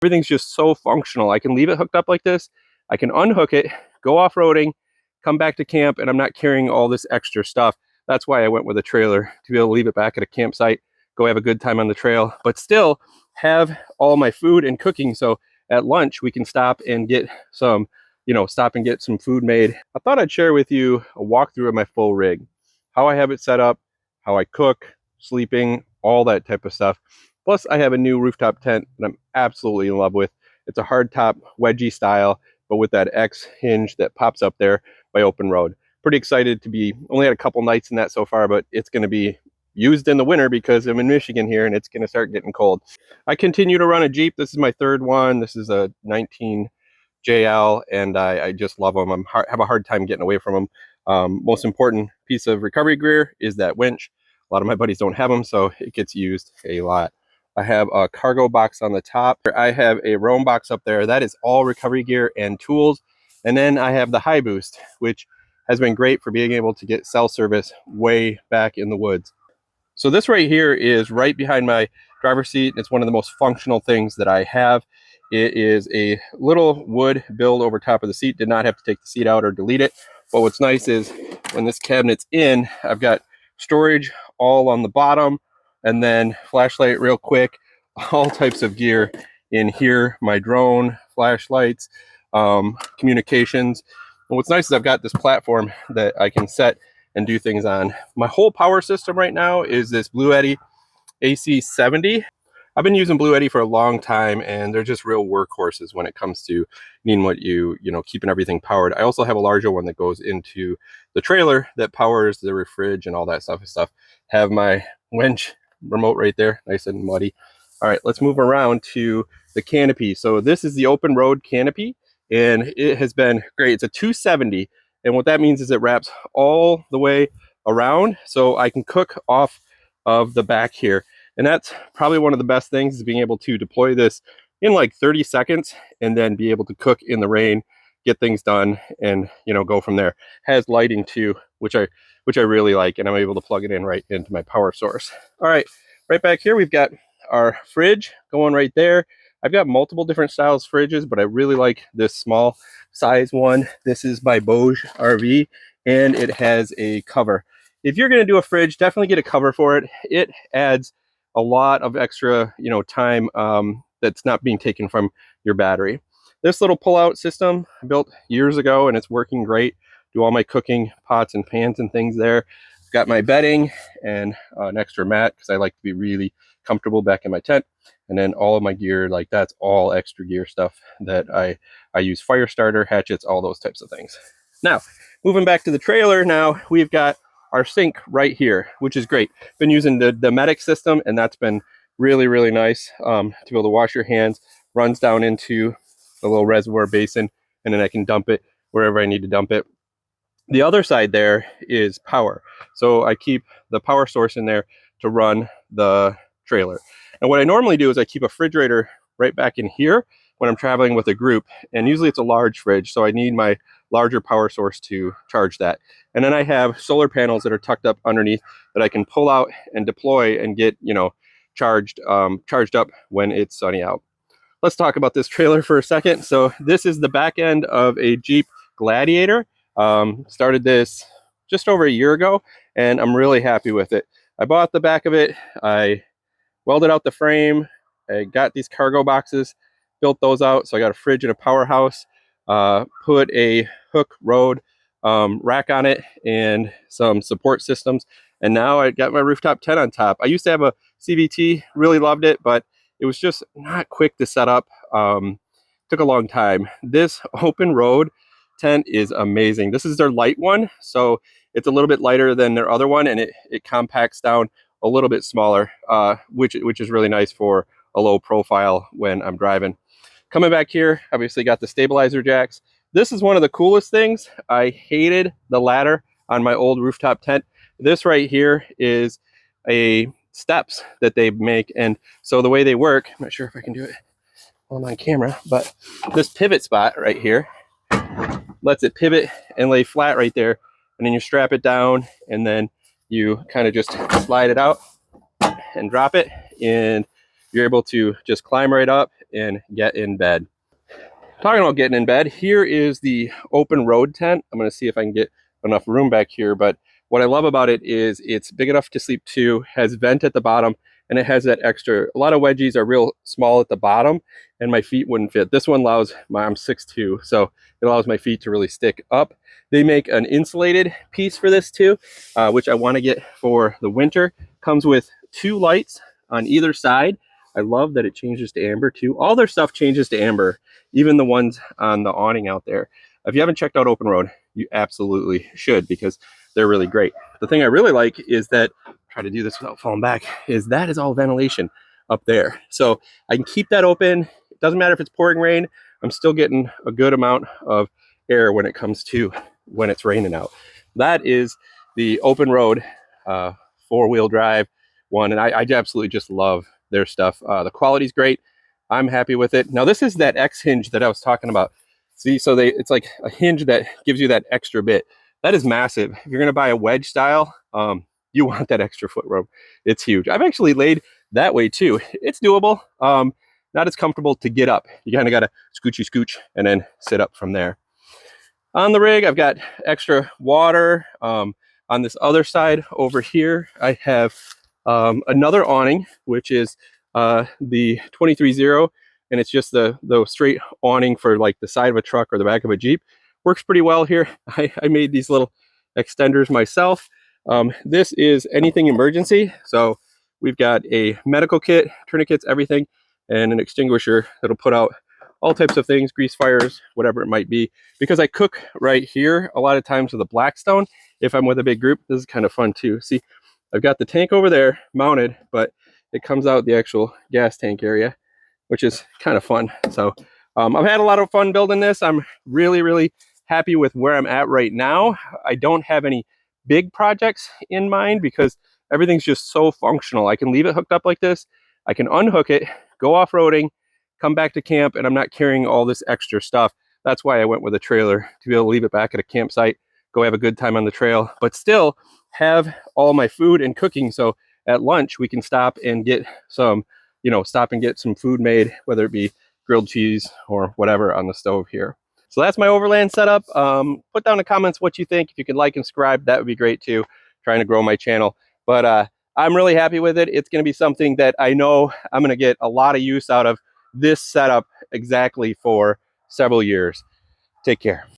Everything's just so functional. I can leave it hooked up like this. I can unhook it, go off-roading, come back to camp, and I'm not carrying all this extra stuff. That's why I went with a trailer, to be able to leave it back at a campsite, go have a good time on the trail, but still have all my food and cooking. So at lunch, we can stop and get some, stop and get some food made. I thought I'd share with you a walkthrough of my full rig, how I have it set up, how I cook, sleeping, all that type of stuff. Plus, I have a new rooftop tent that I'm absolutely in love with. It's a hardtop wedgie style, but with that X hinge that pops up there by Open Road. Pretty excited to be, only had a couple nights in that so far, but it's going to be used in the winter because I'm in Michigan here and it's going to start getting cold. I continue to run a Jeep. This is my third one. This is a 19 JL, and I just love them. I have a hard time getting away from them. Most important piece of recovery gear is that winch. A lot of my buddies don't have them, so it gets used a lot. I have a cargo box on the top. I have a roam box up there. That is all recovery gear and tools. And then I have the high boost, which has been great for being able to get cell service way back in the woods. So this right here is right behind my driver's seat. It's one of the most functional things that I have. It is a little wood build over top of the seat. Did not have to take the seat out or delete it. But what's nice is when this cabinet's in, I've got storage all on the bottom, and then flashlight real quick, all types of gear in here, my drone, flashlights, communications. And what's nice is I've got this platform that I can set and do things on. My whole power system right now is this Blue Eddy AC70. I've been using Blue Eddy for a long time, and they're just real workhorses when it comes to needing what keeping everything powered. I also have a larger one that goes into the trailer that powers the fridge and all that stuff. Have my winch remote right there, nice and muddy. All right, let's move around to the canopy. So this is the Open Road canopy, and it has been great. It's a 270, and what that means is it wraps all the way around, so I can cook off of the back here. And that's probably one of the best things, is being able to deploy this in like 30 seconds and then be able to cook in the rain, get things done, and go from there. Has lighting too, which I really like, and I'm able to plug it in right into my power source. All right, right back here we've got our fridge going right there. I've got multiple different styles fridges, but I really like this small size one. This is by Bose RV, and it has a cover. If you're going to do a fridge, definitely get a cover for it. It adds a lot of extra time that's not being taken from your battery. This little pull-out system I built years ago, and it's working great. Do all my cooking pots and pans and things there. Got my bedding and an extra mat because I like to be really comfortable back in my tent. And then all of my gear, like that's all extra gear stuff that I use: fire starter, hatchets, all those types of things. Now, moving back to the trailer, now we've got our sink right here, which is great. Been using the Medic system, and that's been really, really nice to be able to wash your hands. Runs down into a little reservoir basin, and then I can dump it wherever I need to dump it. The other side there is power. So I keep the power source in there to run the trailer. And what I normally do is I keep a refrigerator right back in here when I'm traveling with a group. And usually it's a large fridge, so I need my larger power source to charge that. And then I have solar panels that are tucked up underneath that I can pull out and deploy and get, charged up when it's sunny out. Let's talk about this trailer for a second. So this is the back end of a Jeep Gladiator. Started this just over a year ago, and I'm really happy with it. I bought the back of it. I welded out the frame. I got these cargo boxes, built those out. So I got a fridge and a powerhouse, put a hook road rack on it and some support systems. And now I got my rooftop tent on top. I used to have a CVT, really loved it, but it was just not quick to set up. Took a long time. This Open Road tent is amazing. This is their light one, so it's a little bit lighter than their other one, and it compacts down a little bit smaller, which is really nice for a low profile when I'm driving. Coming back here, obviously got the stabilizer jacks. This is one of the coolest things. I hated the ladder on my old rooftop tent. This right here is a steps that they make, and so the way they work, I'm not sure if I can do it on camera, but this pivot spot right here lets it pivot and lay flat right there, and then you strap it down, and then you kind of just slide it out and drop it, and you're able to just climb right up and get in bed. Talking about getting in bed, here is the open road tent. I'm going to see if I can get enough room back here, but what I love about it is it's big enough to sleep two, has vent at the bottom, and it has that extra. A lot of wedgies are real small at the bottom, and my feet wouldn't fit. This one allows I'm 6'2", so it allows my feet to really stick up. They make an insulated piece for this too, which I want to get for the winter. Comes with 2 lights on either side. I love that it changes to amber too. All their stuff changes to amber, even the ones on the awning out there. If you haven't checked out Open Road, you absolutely should, because they're really great. The thing I really like is that, try to do this without falling back, is that is all ventilation up there. So I can keep that open. It doesn't matter if it's pouring rain. I'm still getting a good amount of air when it comes to when it's raining out. That is the Open Road 4-wheel drive one, and I absolutely just love their stuff. The quality's great. I'm happy with it. Now this is that X hinge that I was talking about. See, so it's like a hinge that gives you that extra bit. That is massive. If you're gonna buy a wedge style, you want that extra foot room. It's huge. I've actually laid that way too. It's doable. Not as comfortable to get up. You kind of got to scooch and then sit up from there. On the rig, I've got extra water. On this other side over here, I have another awning, which is the 23-0, and it's just the straight awning for like the side of a truck or the back of a Jeep. Works pretty well here. I made these little extenders myself. This is anything emergency. So we've got a medical kit, tourniquets, everything, and an extinguisher that'll put out all types of things, grease fires, whatever it might be. Because I cook right here a lot of times with a Blackstone, if I'm with a big group, this is kind of fun too. See, I've got the tank over there mounted, but it comes out the actual gas tank area, which is kind of fun. So I've had a lot of fun building this. I'm really happy with where I'm at right now. I don't have any big projects in mind because everything's just so functional. I can leave it hooked up like this. I can unhook it, go off-roading, come back to camp, and I'm not carrying all this extra stuff. That's why I went with a trailer, to be able to leave it back at a campsite, go have a good time on the trail, but still have all my food and cooking. So at lunch, we can stop and get some, some food made, whether it be grilled cheese or whatever on the stove here. So that's my Overland setup. Put down in the comments what you think. If you could like and subscribe, that would be great too. Trying to grow my channel. But I'm really happy with it. It's going to be something that I know I'm going to get a lot of use out of this setup exactly for several years. Take care.